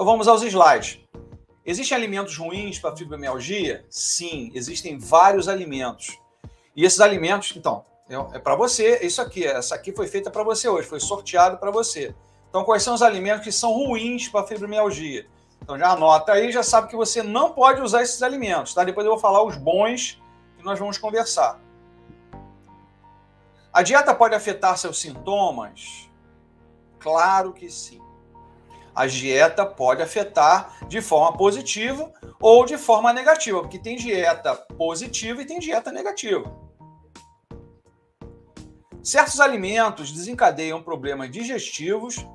vamos aos slides. Existem alimentos ruins para fibromialgia? Sim, existem vários alimentos. E esses alimentos, então, é para você, isso aqui, essa aqui foi feita para você hoje, foi sorteado para você. Então, quais são os alimentos que são ruins para fibromialgia? Então, já anota aí, já sabe que você não pode usar esses alimentos, tá? Depois eu vou falar os bons que nós vamos conversar. A dieta pode afetar seus sintomas? Claro que sim. A dieta pode afetar de forma positiva ou de forma negativa, porque tem dieta positiva e tem dieta negativa. Certos alimentos desencadeiam problemas digestivos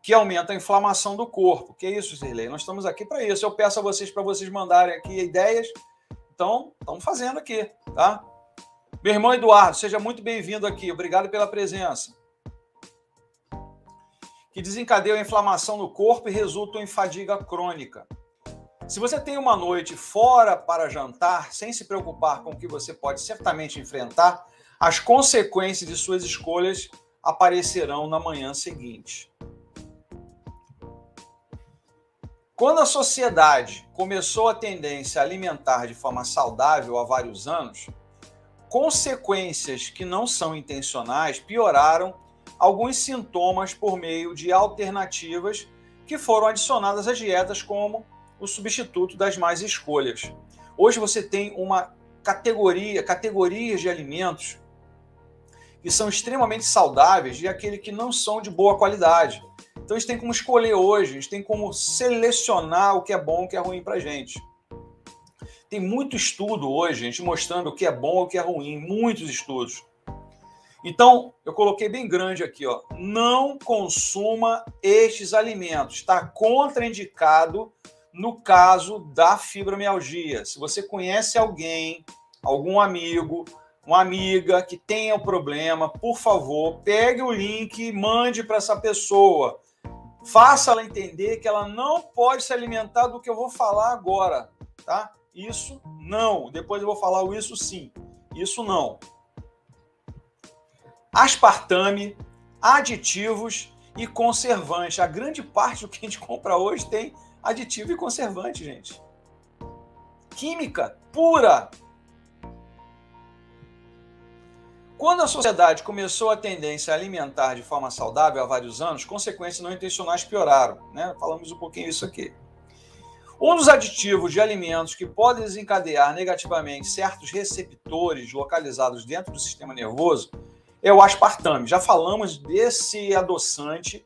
que aumentam a inflamação do corpo. Que é isso, Sirlei? Nós estamos aqui para isso. Eu peço a vocês para vocês mandarem aqui ideias. Então, estamos fazendo aqui, tá? Meu irmão Eduardo, seja muito bem-vindo aqui. Obrigado pela presença. Que desencadeiam a inflamação no corpo e resultam em fadiga crônica. Se você tem uma noite fora para jantar, sem se preocupar com o que você pode certamente enfrentar, as consequências de suas escolhas aparecerão na manhã seguinte. Quando a sociedade começou a tendência a alimentar de forma saudável há vários anos, consequências que não são intencionais pioraram alguns sintomas por meio de alternativas que foram adicionadas às dietas como o substituto das más escolhas. Hoje você tem uma categorias de alimentos que são extremamente saudáveis e aqueles que não são de boa qualidade. Então a gente tem como escolher hoje, a gente tem como selecionar o que é bom e o que é ruim para a gente. Tem muito estudo hoje, gente, mostrando o que é bom e o que é ruim, muitos estudos. Então, eu coloquei bem grande aqui, ó. Não consuma estes alimentos. Está contraindicado no caso da fibromialgia. Se você conhece alguém, algum amigo, uma amiga que tenha o problema, por favor, pegue o link e mande para essa pessoa. Faça ela entender que ela não pode se alimentar do que eu vou falar agora, tá? Isso não. Depois eu vou falar o isso sim. Isso não. Aspartame, aditivos e conservante. A grande parte do que a gente compra hoje tem aditivo e conservante, gente. Química pura. Quando a sociedade começou a tendência a alimentar de forma saudável há vários anos, consequências não intencionais pioraram, né? Falamos um pouquinho isso aqui. Um dos aditivos de alimentos que podem desencadear negativamente certos receptores localizados dentro do sistema nervoso é o aspartame. Já falamos desse adoçante,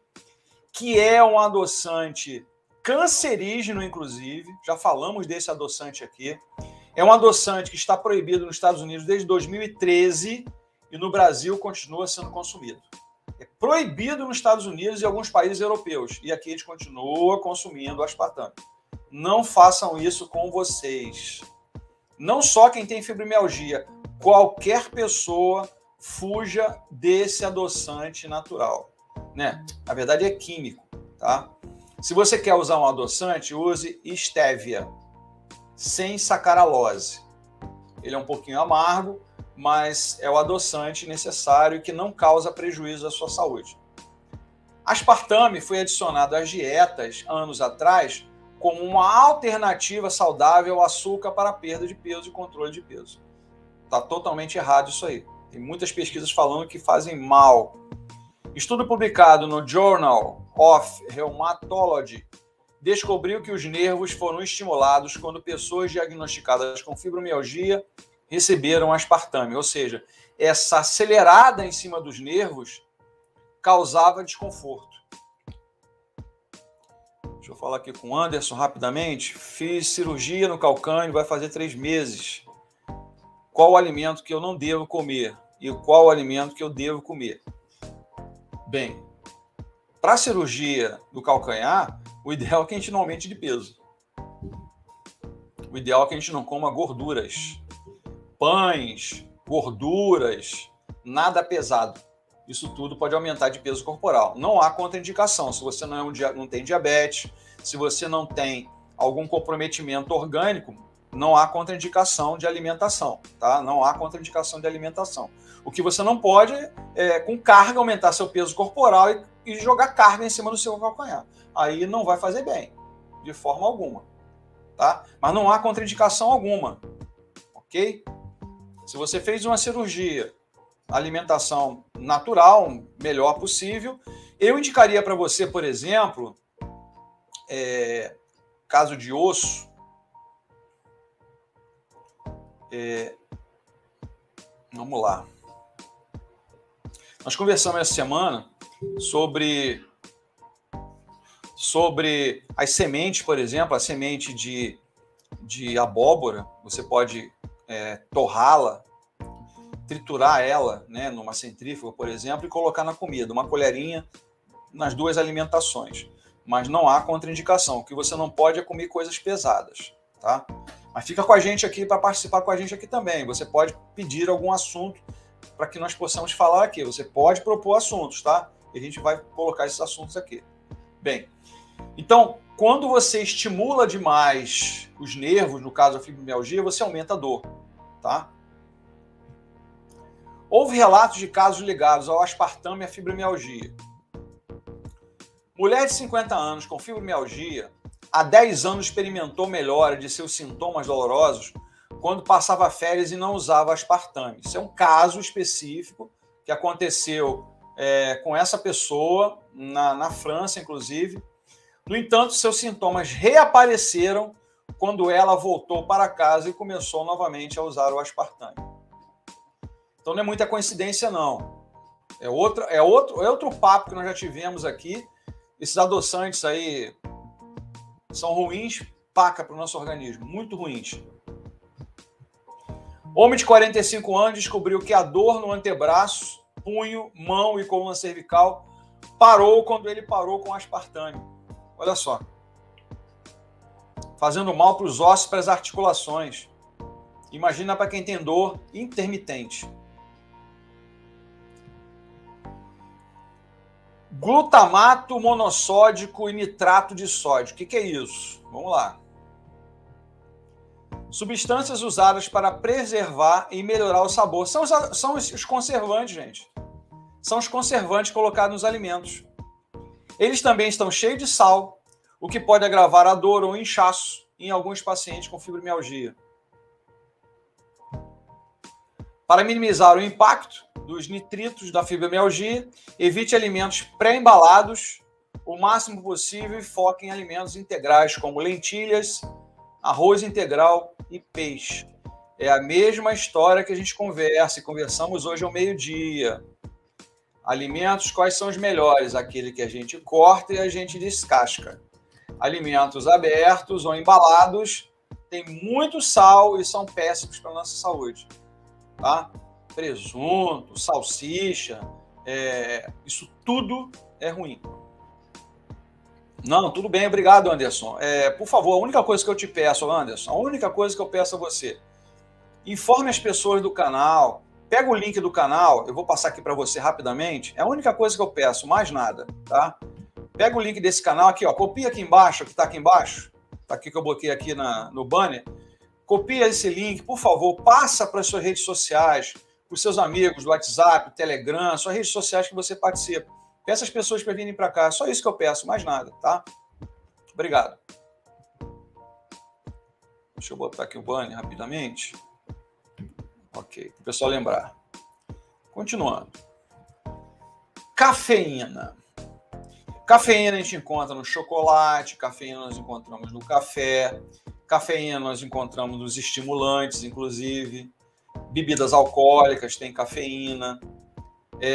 que é um adoçante cancerígeno, inclusive. Já falamos desse adoçante aqui. É um adoçante que está proibido nos Estados Unidos desde 2013 e no Brasil continua sendo consumido. É proibido nos Estados Unidos e alguns países europeus. E aqui a gente continua consumindo aspartame. Não façam isso com vocês. Não só quem tem fibromialgia, qualquer pessoa fuja desse adoçante natural, né? Na verdade é químico, tá? Se você quer usar um adoçante, use estévia, sem sacaralose. Ele é um pouquinho amargo, mas é o adoçante necessário que não causa prejuízo à sua saúde. Aspartame foi adicionado às dietas anos atrás como uma alternativa saudável ao açúcar para perda de peso e controle de peso. Está totalmente errado isso aí. Tem muitas pesquisas falando que fazem mal. Estudo publicado no Journal of Rheumatology descobriu que os nervos foram estimulados quando pessoas diagnosticadas com fibromialgia receberam aspartame. Ou seja, essa acelerada em cima dos nervos causava desconforto. Deixa eu falar aqui com o Anderson rapidamente. Fiz cirurgia no calcânio, vai fazer 3 meses. Qual o alimento que eu não devo comer? E qual o alimento que eu devo comer? Bem, para a cirurgia do calcanhar, o ideal é que a gente não aumente de peso. O ideal é que a gente não coma gorduras. Pães, gorduras, nada pesado. Isso tudo pode aumentar de peso corporal. Não há contraindicação. Se você não tem diabetes, se você não tem algum comprometimento orgânico, não há contraindicação de alimentação, tá? Não há contraindicação de alimentação. O que você não pode é, com carga, aumentar seu peso corporal e jogar carga em cima do seu calcanhar. Aí não vai fazer bem. de forma alguma, tá? Mas não há contraindicação alguma, ok? Se você fez uma cirurgia, alimentação natural, melhor possível, eu indicaria para você, por exemplo, caso de osso, vamos lá. Nós conversamos essa semana sobre as sementes, por exemplo, a semente de abóbora. Você pode torrá-la, triturar ela, né, numa centrífuga, por exemplo, e colocar na comida, uma colherinha nas duas alimentações. Mas não há contraindicação. O que você não pode é comer coisas pesadas, tá? Mas fica com a gente aqui para participar com a gente aqui também. Você pode pedir algum assunto para que nós possamos falar aqui. Você pode propor assuntos, tá? E a gente vai colocar esses assuntos aqui. Bem, então, quando você estimula demais os nervos, no caso da fibromialgia, você aumenta a dor, tá? Houve relatos de casos ligados ao aspartame e à fibromialgia. Mulher de 50 anos com fibromialgia, há 10 anos experimentou melhora de seus sintomas dolorosos quando passava férias e não usava aspartame. Isso é um caso específico que aconteceu com essa pessoa, na França, inclusive. No entanto, seus sintomas reapareceram quando ela voltou para casa e começou novamente a usar o aspartame. Então não é muita coincidência, não. É outro papo que nós já tivemos aqui. Esses adoçantes aí são ruins, paca para o nosso organismo, muito ruins. Homem de 45 anos descobriu que a dor no antebraço, punho, mão e coluna cervical parou quando ele parou com aspartame. Olha só. Fazendo mal para os ossos, para as articulações. Imagina para quem tem dor intermitente. Glutamato monossódico e nitrato de sódio. O que é isso? Vamos lá. Substâncias usadas para preservar e melhorar o sabor. São os conservantes, gente. São os conservantes colocados nos alimentos. Eles também estão cheios de sal, o que pode agravar a dor ou inchaço em alguns pacientes com fibromialgia. Para minimizar o impacto dos nitritos da fibromialgia, evite alimentos pré-embalados o máximo possível e foque em alimentos integrais como lentilhas, arroz integral e peixe. É a mesma história que a gente conversamos hoje ao meio-dia. Alimentos, quais são os melhores? Aquele que a gente corta e a gente descasca. Alimentos abertos ou embalados têm muito sal e são péssimos para a nossa saúde. Tá? Presunto, salsicha, isso tudo é ruim. Não, tudo bem, obrigado, Anderson. Por favor, a única coisa que eu te peço, Anderson, a única coisa que eu peço a você, informe as pessoas do canal, pega o link do canal, eu vou passar aqui para você rapidamente, é a única coisa que eu peço, mais nada, tá? Pega o link desse canal aqui, ó, copia aqui embaixo, que está aqui embaixo, tá aqui que eu botei aqui no banner, copia esse link, por favor, passa para as suas redes sociais, para os seus amigos do WhatsApp, Telegram, suas redes sociais que você participa. Peça as pessoas para virem para cá, só isso que eu peço, mais nada, tá? Obrigado. Deixa eu botar aqui o banner rapidamente. Ok, para o pessoal lembrar. Continuando. Cafeína. Cafeína a gente encontra no chocolate, cafeína nós encontramos no café, cafeína nós encontramos nos estimulantes, inclusive. Bebidas alcoólicas têm cafeína.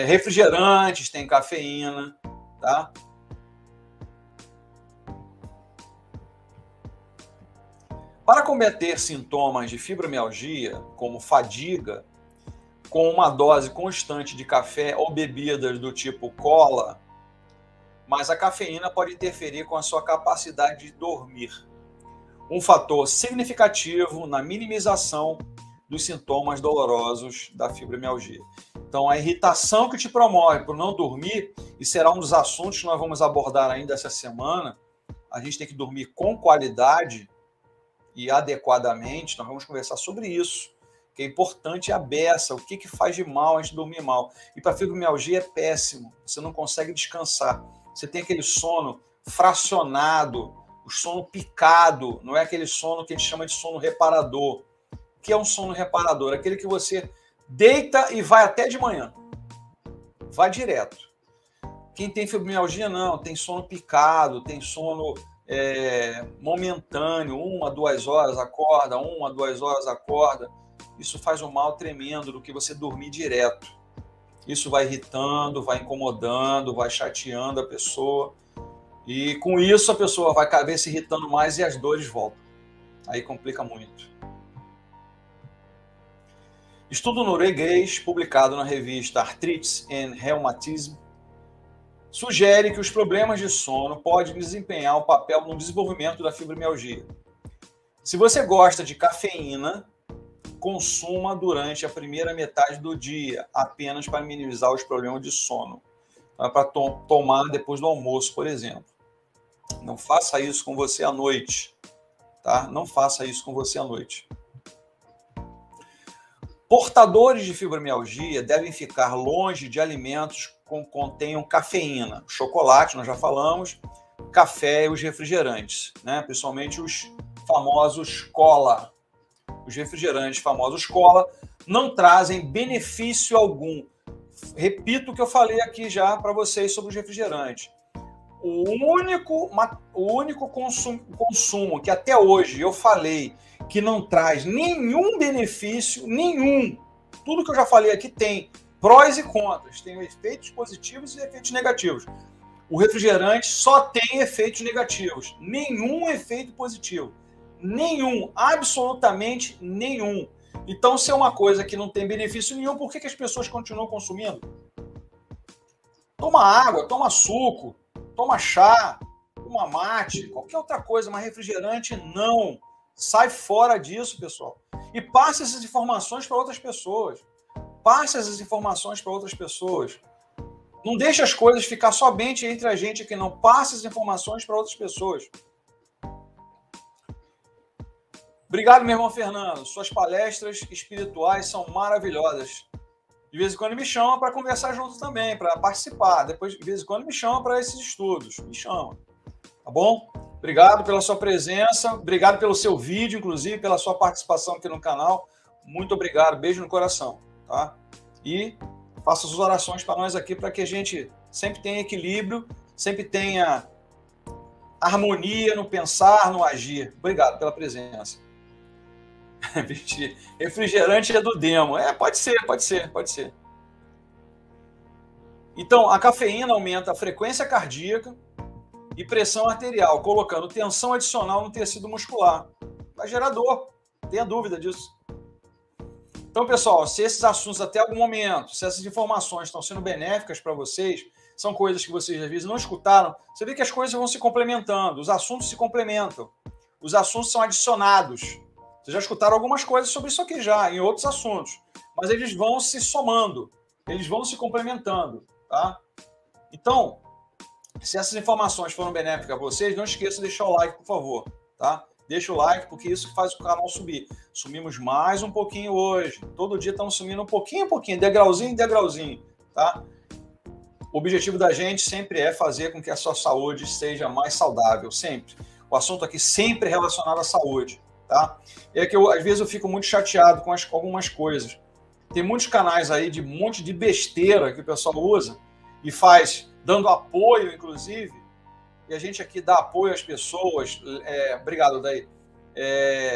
Refrigerantes têm cafeína, tá? Para combater sintomas de fibromialgia, como fadiga, com uma dose constante de café ou bebidas do tipo cola, mas a cafeína pode interferir com a sua capacidade de dormir. Um fator significativo na minimização dos sintomas dolorosos da fibromialgia. Então, a irritação que te promove por não dormir, e será um dos assuntos que nós vamos abordar ainda essa semana, a gente tem que dormir com qualidade e adequadamente, nós vamos conversar sobre isso, que é importante a beça, o que faz de mal a gente dormir mal. E para a fibromialgia é péssimo, você não consegue descansar, você tem aquele sono fracionado, o sono picado, não é aquele sono que a gente chama de sono reparador. O que é um sono reparador? Aquele que você deita e vai até de manhã. Vai direto. Quem tem fibromialgia, não. Tem sono picado, tem sono momentâneo. 1 a 2 horas acorda, 1 a 2 horas acorda. Isso faz um mal tremendo do que você dormir direto. Isso vai irritando, vai incomodando, vai chateando a pessoa. E com isso a pessoa vai cada vez se irritando mais e as dores voltam. Aí complica muito. Estudo norueguês, publicado na revista Arthritis and Rheumatism, sugere que os problemas de sono podem desempenhar um papel no desenvolvimento da fibromialgia. Se você gosta de cafeína, consuma durante a primeira metade do dia, apenas para minimizar os problemas de sono. Para tomar depois do almoço, por exemplo. Não faça isso com você à noite. Tá? Não faça isso com você à noite. Portadores de fibromialgia devem ficar longe de alimentos que contenham cafeína. Chocolate, nós já falamos, café e os refrigerantes, né? Principalmente os famosos cola. Os refrigerantes famosos cola não trazem benefício algum. Repito o que eu falei aqui já para vocês sobre os refrigerantes. O único consumo que até hoje eu falei que não traz nenhum benefício, nenhum. Tudo que eu já falei aqui tem prós e contras, tem efeitos positivos e efeitos negativos. O refrigerante só tem efeitos negativos, nenhum efeito positivo. Nenhum, absolutamente nenhum. Então, se é uma coisa que não tem benefício nenhum, por que as pessoas continuam consumindo? Toma água, toma suco, toma chá, toma mate, qualquer outra coisa, mas refrigerante não. Sai fora disso, pessoal. E passe essas informações para outras pessoas. Passe essas informações para outras pessoas. Não deixe as coisas ficar somente entre a gente aqui, não. Passe as informações para outras pessoas. Obrigado, meu irmão Fernando. Suas palestras espirituais são maravilhosas. De vez em quando me chama para conversar junto também, para participar. Depois, de vez em quando me chama para esses estudos. Me chama. Tá bom? Obrigado pela sua presença. Obrigado pelo seu vídeo, inclusive, pela sua participação aqui no canal. Muito obrigado. Beijo no coração. Tá? E faça as orações para nós aqui, para que a gente sempre tenha equilíbrio, sempre tenha harmonia no pensar, no agir. Obrigado pela presença. Refrigerante é do demo. Pode ser, pode ser, pode ser. Então, a cafeína aumenta a frequência cardíaca e pressão arterial, colocando tensão adicional no tecido muscular. Vai gerar dor, não tenha dúvida disso. Então, pessoal, se esses assuntos até algum momento, se essas informações estão sendo benéficas para vocês, são coisas que vocês às vezes não escutaram, você vê que as coisas vão se complementando, os assuntos se complementam, os assuntos são adicionados. Vocês já escutaram algumas coisas sobre isso aqui já, em outros assuntos, mas eles vão se somando, eles vão se complementando, tá? Então, se essas informações foram benéficas a vocês, não esqueça de deixar o like, por favor, tá? Deixa o like, porque isso faz o canal subir. Sumimos mais um pouquinho hoje. Todo dia estamos sumindo um pouquinho, degrauzinho em degrauzinho, tá? O objetivo da gente sempre é fazer com que a sua saúde seja mais saudável, sempre. O assunto aqui sempre é relacionado à saúde, tá? É que às vezes eu fico muito chateado com algumas coisas. Tem muitos canais aí de um monte de besteira que o pessoal usa e faz, dando apoio, inclusive, e a gente aqui dá apoio às pessoas. Obrigado, Daí.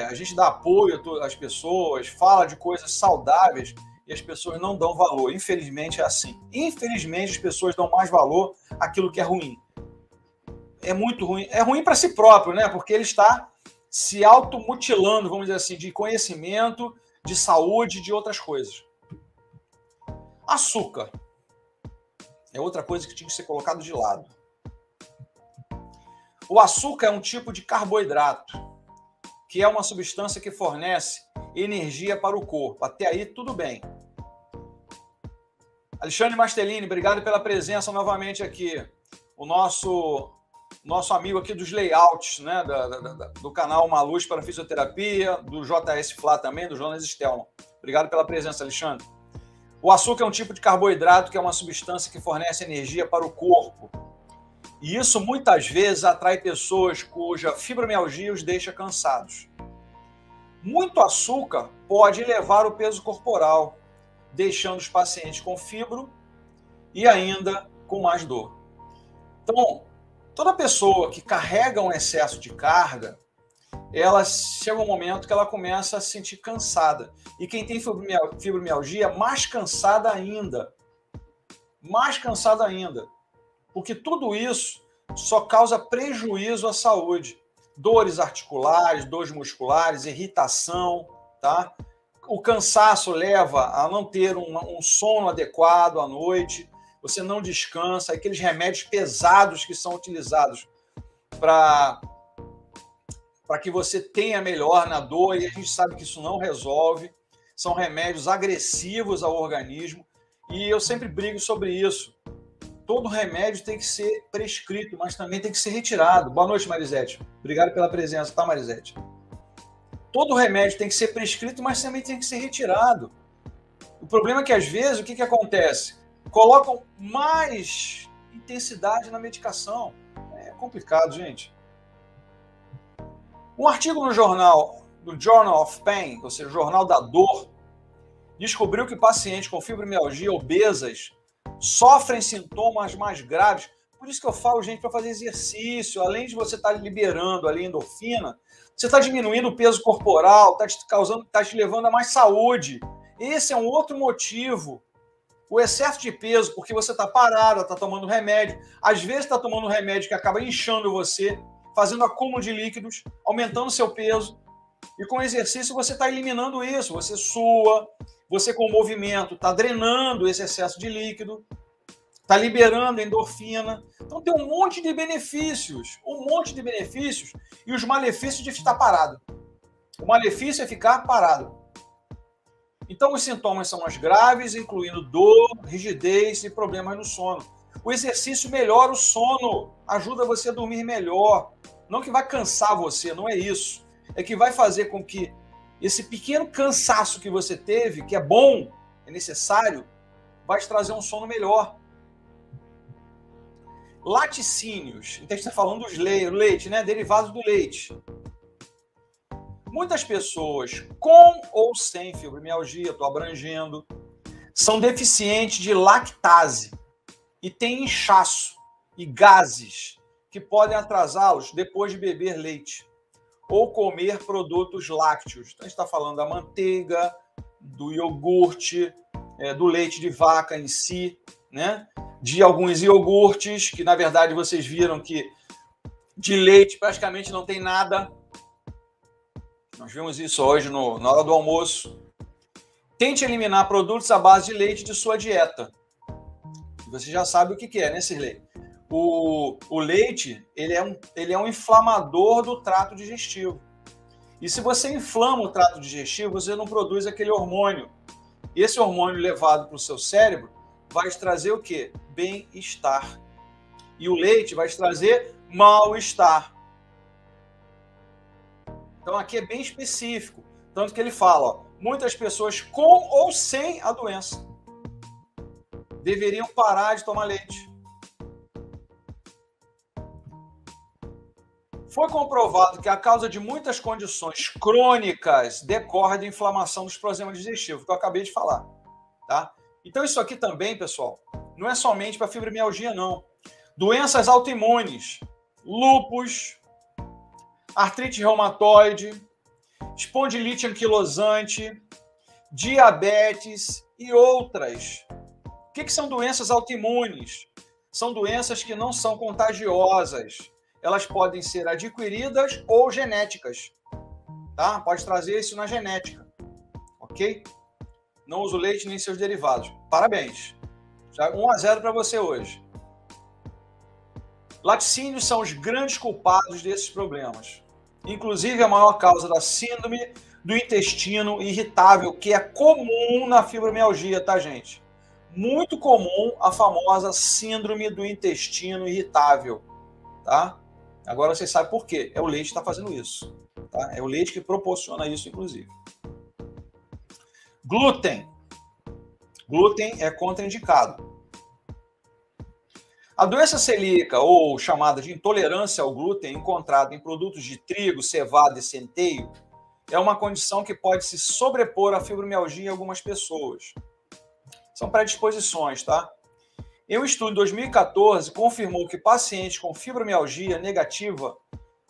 A gente dá apoio às pessoas, fala de coisas saudáveis e as pessoas não dão valor. Infelizmente é assim. Infelizmente as pessoas dão mais valor àquilo que é ruim. É muito ruim. É ruim para si próprio, né? Porque ele está se automutilando, vamos dizer assim, de conhecimento, de saúde, de outras coisas. Açúcar é outra coisa que tinha que ser colocado de lado. O açúcar é um tipo de carboidrato, que é uma substância que fornece energia para o corpo. Até aí, tudo bem. Alexandre Mastelini, obrigado pela presença novamente aqui. O nosso amigo aqui dos layouts, né, do canal Uma Luz para Fisioterapia, do JS Flá também, do Jonas Stelman. Obrigado pela presença, Alexandre. O açúcar é um tipo de carboidrato que é uma substância que fornece energia para o corpo. E isso muitas vezes atrai pessoas cuja fibromialgia os deixa cansados. Muito açúcar pode elevar o peso corporal, deixando os pacientes com fibro e ainda com mais dor. Então, toda pessoa que carrega um excesso de carga, ela chega um momento que ela começa a se sentir cansada. E quem tem fibromialgia, mais cansada ainda. Mais cansada ainda. Porque tudo isso só causa prejuízo à saúde. Dores articulares, dores musculares, irritação, tá? O cansaço leva a não ter um sono adequado à noite, você não descansa, aqueles remédios pesados que são utilizados para que você tenha melhor na dor, e a gente sabe que isso não resolve, são remédios agressivos ao organismo, e eu sempre brigo sobre isso. Todo remédio tem que ser prescrito, mas também tem que ser retirado. Boa noite, Marisete. Obrigado pela presença, tá, Marisete? Todo remédio tem que ser prescrito, mas também tem que ser retirado. O problema é que, às vezes, o que acontece? Colocam mais intensidade na medicação. É complicado, gente. Um artigo no Journal of Pain, ou seja, o Jornal da Dor, descobriu que pacientes com fibromialgia obesas sofrem sintomas mais graves. Por isso que eu falo, gente, para fazer exercício, além de você estar liberando ali endorfina, você está diminuindo o peso corporal, está te levando a mais saúde. Esse é um outro motivo. O excesso de peso, porque você está parado, está tomando remédio. Às vezes está tomando remédio que acaba inchando você, fazendo acúmulo de líquidos, aumentando seu peso. E com o exercício você está eliminando isso. Você sua, você com o movimento está drenando esse excesso de líquido, está liberando endorfina. Então tem um monte de benefícios, e os malefícios de estar parado. O malefício é ficar parado. Então os sintomas são mais graves, incluindo dor, rigidez e problemas no sono. O exercício melhora o sono, ajuda você a dormir melhor. Não que vai cansar você, não é isso. É que vai fazer com que esse pequeno cansaço que você teve, que é bom, é necessário, vai te trazer um sono melhor. Laticínios, então a gente está falando dos leite, né? Derivados do leite. Muitas pessoas com ou sem fibromialgia, estou abrangendo, são deficientes de lactase e têm inchaço e gases que podem atrasá-los depois de beber leite ou comer produtos lácteos. Então, a gente está falando da manteiga, do iogurte, do leite de vaca em si, né? De alguns iogurtes, que na verdade vocês viram que de leite praticamente não tem nada. Nós vimos isso hoje na hora do almoço. Tente eliminar produtos à base de leite de sua dieta. Você já sabe o que é, né, Cirlei? O leite, ele é um inflamador do trato digestivo. E se você inflama o trato digestivo, você não produz aquele hormônio. Esse hormônio levado para o seu cérebro vai te trazer o quê? Bem-estar. E o leite vai te trazer mal-estar. Então aqui é bem específico. Tanto que ele fala, ó, muitas pessoas com ou sem a doença deveriam parar de tomar leite. Foi comprovado que a causa de muitas condições crônicas decorre da inflamação dos sistemas digestivos, que eu acabei de falar. Tá? Então isso aqui também, pessoal, não é somente para fibromialgia, não. Doenças autoimunes, lúpus, artrite reumatoide, espondilite anquilosante, diabetes e outras. O que são doenças autoimunes? São doenças que não são contagiosas. Elas podem ser adquiridas ou genéticas. Tá? Pode trazer isso na genética. Ok? Não uso leite nem seus derivados. Parabéns. Já 1-0 para você hoje. Laticínios são os grandes culpados desses problemas. Inclusive, a maior causa da síndrome do intestino irritável, que é comum na fibromialgia, tá, gente? Muito comum a famosa síndrome do intestino irritável, tá? Agora vocês sabem por quê. É o leite que está fazendo isso. Tá? É o leite que proporciona isso, inclusive. Glúten. Glúten é contraindicado. A doença celíaca, ou chamada de intolerância ao glúten, encontrada em produtos de trigo, cevada e centeio, é uma condição que pode se sobrepor à fibromialgia em algumas pessoas. São predisposições, tá? Em um estudo de 2014, confirmou que pacientes com fibromialgia negativa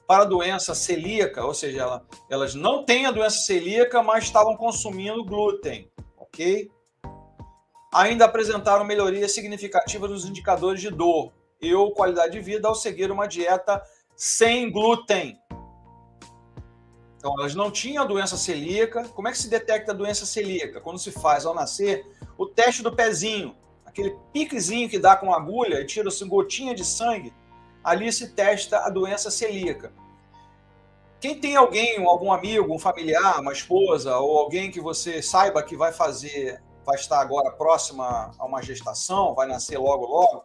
para a doença celíaca, ou seja, elas não têm a doença celíaca, mas estavam consumindo glúten, ok? Ainda apresentaram melhoria significativa nos indicadores de dor e ou qualidade de vida ao seguir uma dieta sem glúten. Então, elas não tinham a doença celíaca. Como é que se detecta a doença celíaca? Quando se faz, ao nascer, o teste do pezinho, aquele piquezinho que dá com agulha e tira-se gotinha de sangue, ali se testa a doença celíaca. Quem tem alguém, algum amigo, um familiar, uma esposa, ou alguém que você saiba que vai estar agora próxima a uma gestação, vai nascer logo,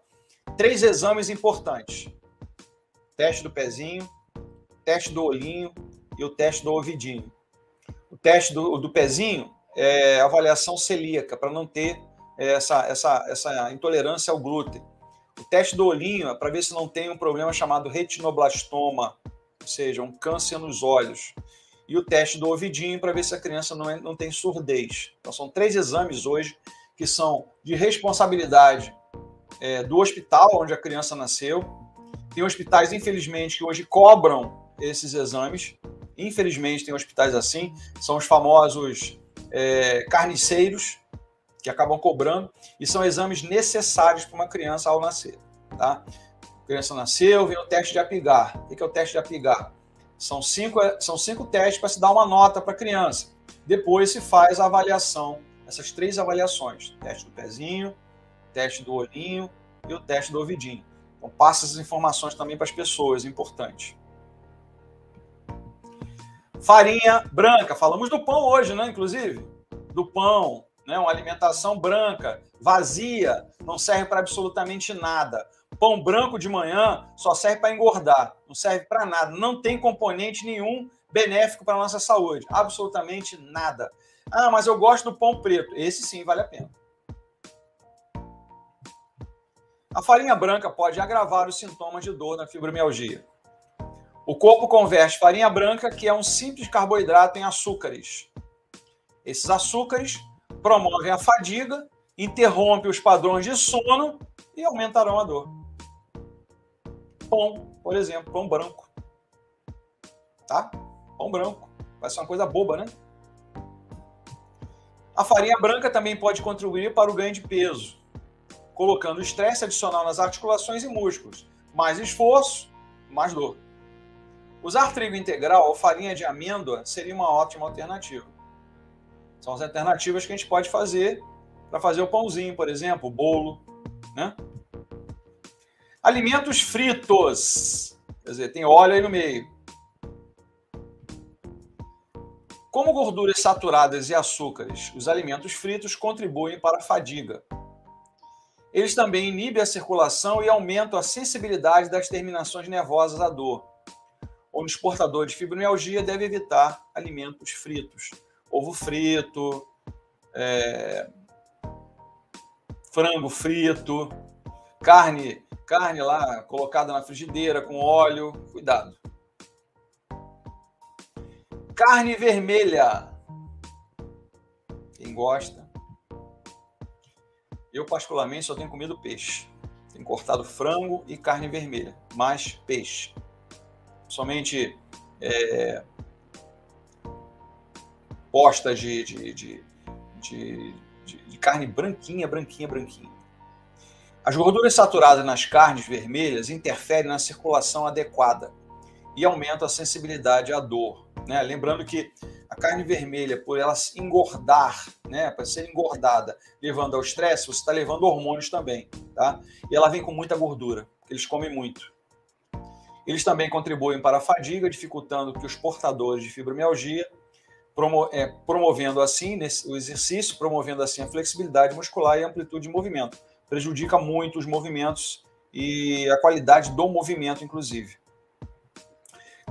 3 exames importantes. Teste do pezinho, teste do olhinho e o teste do ouvidinho. O teste do pezinho é avaliação celíaca, para não ter essa intolerância ao glúten. O teste do olhinho é para ver se não tem um problema chamado retinoblastoma, ou seja, um câncer nos olhos. E o teste do ouvidinho para ver se a criança não tem surdez. Então, são 3 exames hoje que são de responsabilidade do hospital onde a criança nasceu. Tem hospitais, infelizmente, que hoje cobram esses exames. Infelizmente, tem hospitais assim. São os famosos carniceiros, que acabam cobrando, e são exames necessários para uma criança ao nascer. Tá? A criança nasceu, vem o teste de Apgar. O que é o teste de Apgar? São 5 testes para se dar uma nota para a criança. Depois se faz a avaliação, essas 3 avaliações: teste do pezinho, teste do olhinho e o teste do ouvidinho. Então passa essas informações também para as pessoas, importante. Farinha branca, falamos do pão hoje, né? Inclusive, do pão, né? Uma alimentação branca, vazia, não serve para absolutamente nada. Pão branco de manhã só serve para engordar, não serve para nada, não tem componente nenhum benéfico para a nossa saúde, absolutamente nada. Ah, mas eu gosto do pão preto, esse sim vale a pena. A farinha branca pode agravar os sintomas de dor na fibromialgia. O corpo converte farinha branca, que é um simples carboidrato, em açúcares. Esses açúcares promovem a fadiga, interrompem os padrões de sono e aumentarão a dor. Pão, por exemplo, pão branco. Tá? Pão branco. Vai ser uma coisa boba, né? A farinha branca também pode contribuir para o ganho de peso, colocando estresse adicional nas articulações e músculos. Mais esforço, mais dor. Usar trigo integral ou farinha de amêndoa seria uma ótima alternativa. São as alternativas que a gente pode fazer para fazer o pãozinho, por exemplo, o bolo, né? Alimentos fritos, quer dizer, tem óleo aí no meio. Como gorduras saturadas e açúcares, os alimentos fritos contribuem para a fadiga. Eles também inibem a circulação e aumentam a sensibilidade das terminações nervosas à dor. Onde os portadores de fibromialgia devem evitar alimentos fritos. Ovo frito, frango frito, carne lá colocada na frigideira com óleo, cuidado. Carne vermelha, quem gosta? Eu particularmente só tenho comido peixe, tenho cortado frango e carne vermelha, mais peixe. Somente postas de carne branquinha. As gorduras saturadas nas carnes vermelhas interferem na circulação adequada e aumentam a sensibilidade à dor. Né? Lembrando que a carne vermelha, por ela engordar, né, para ser engordada, levando ao estresse, você está levando hormônios também. Tá? E ela vem com muita gordura, porque eles comem muito. Eles também contribuem para a fadiga, dificultando que os portadores de fibromialgia, promovendo assim o exercício, promovendo assim a flexibilidade muscular e a amplitude de movimento. Prejudica muito os movimentos e a qualidade do movimento, inclusive.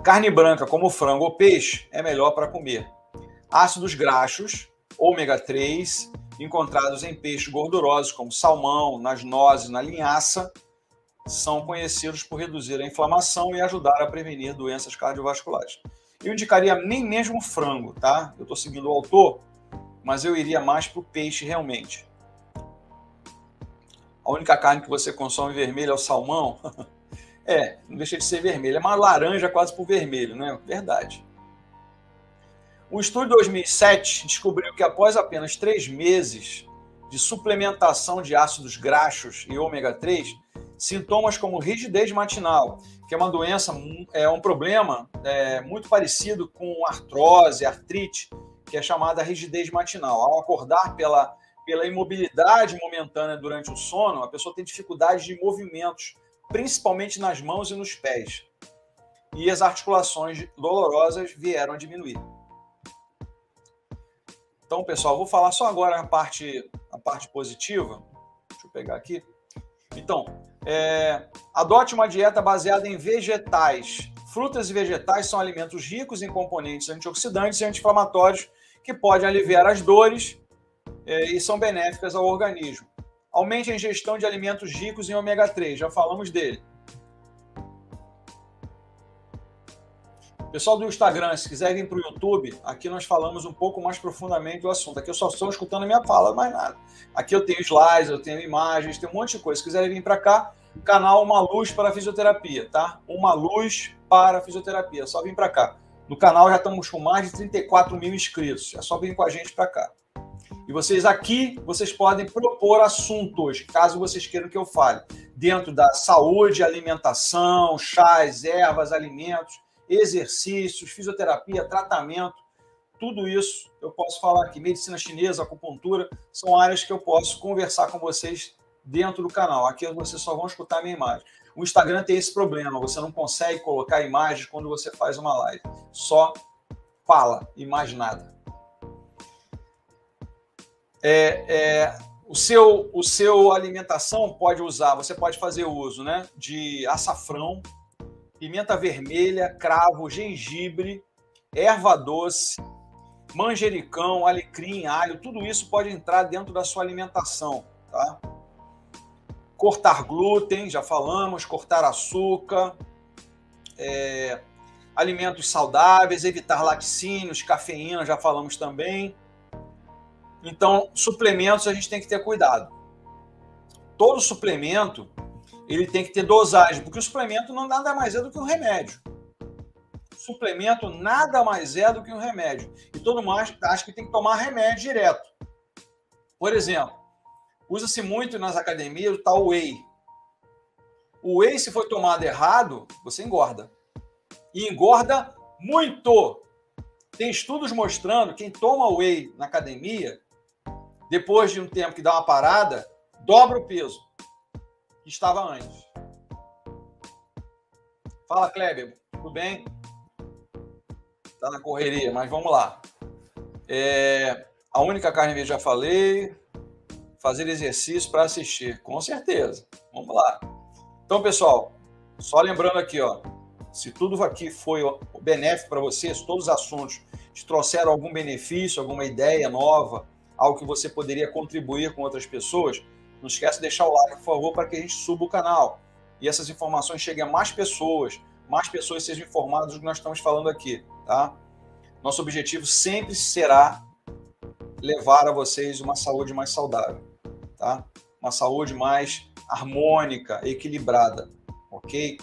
Carne branca, como frango ou peixe, é melhor para comer. Ácidos graxos, ômega 3, encontrados em peixes gordurosos, como salmão, nas nozes, na linhaça, são conhecidos por reduzir a inflamação e ajudar a prevenir doenças cardiovasculares. Eu indicaria nem mesmo frango, tá? Eu estou seguindo o autor, mas eu iria mais para o peixe realmente. A única carne que você consome vermelha é o salmão. Não deixa de ser vermelho. É uma laranja quase por vermelho, né? Verdade. Um estudo de 2007 descobriu que após apenas 3 meses de suplementação de ácidos graxos e ômega 3, sintomas como rigidez matinal, que é uma doença, um problema muito parecido com artrose, artrite, que é chamada rigidez matinal. Ao acordar pela imobilidade momentânea durante o sono, a pessoa tem dificuldade de movimentos, principalmente nas mãos e nos pés. E as articulações dolorosas vieram a diminuir. Então, pessoal, vou falar só agora a parte positiva. Deixa eu pegar aqui. Então, adote uma dieta baseada em vegetais. Frutas e vegetais são alimentos ricos em componentes antioxidantes e anti-inflamatórios que podem aliviar as dores e são benéficas ao organismo. Aumente a ingestão de alimentos ricos em ômega 3, já falamos dele. Pessoal do Instagram, se quiser vir para o YouTube, aqui nós falamos um pouco mais profundamente do assunto. Aqui eu só estou escutando a minha fala, mais nada. Aqui eu tenho slides, eu tenho imagens, tem um monte de coisa. Se quiserem vir para cá, canal Uma Luz para a Fisioterapia, tá? Uma Luz para a Fisioterapia, é só vir para cá. No canal já estamos com mais de 34 mil inscritos, é só vir com a gente para cá. E vocês aqui, vocês podem propor assuntos, caso vocês queiram que eu fale, dentro da saúde, alimentação, chás, ervas, alimentos, exercícios, fisioterapia, tratamento, tudo isso eu posso falar aqui. Medicina chinesa, acupuntura, são áreas que eu posso conversar com vocês dentro do canal. Aqui vocês só vão escutar a minha imagem. O Instagram tem esse problema, você não consegue colocar imagens quando você faz uma live. Só fala, imagem nada. O seu alimentação pode usar, você pode fazer uso, né, de açafrão, pimenta vermelha, cravo, gengibre, erva doce, manjericão, alecrim, alho, tudo isso pode entrar dentro da sua alimentação, tá? Cortar glúten, já falamos, cortar açúcar, alimentos saudáveis, evitar laticínios, cafeína, já falamos também. Então, suplementos a gente tem que ter cuidado. Todo suplemento, ele tem que ter dosagem, porque o suplemento não nada mais é do que um remédio. Suplemento nada mais é do que um remédio. E todo mundo acha que tem que tomar remédio direto. Por exemplo, usa-se muito nas academias o tal whey. O whey, se for tomado errado, você engorda. E engorda muito. Tem estudos mostrando que quem toma whey na academia, depois de um tempo que dá uma parada, dobra o peso que estava antes. Fala, Kleber. Tudo bem? Tá na correria, mas vamos lá. A única carne verde já falei. Fazer exercício para assistir. Com certeza. Vamos lá. Então, pessoal, só lembrando aqui, ó, se tudo aqui foi benéfico para você, se todos os assuntos te trouxeram algum benefício, alguma ideia nova, algo que você poderia contribuir com outras pessoas, não esquece de deixar o like, por favor, para que a gente suba o canal. E essas informações cheguem a mais pessoas sejam informadas do que nós estamos falando aqui, tá? Nosso objetivo sempre será levar a vocês uma saúde mais saudável, tá? Uma saúde mais harmônica, equilibrada, ok?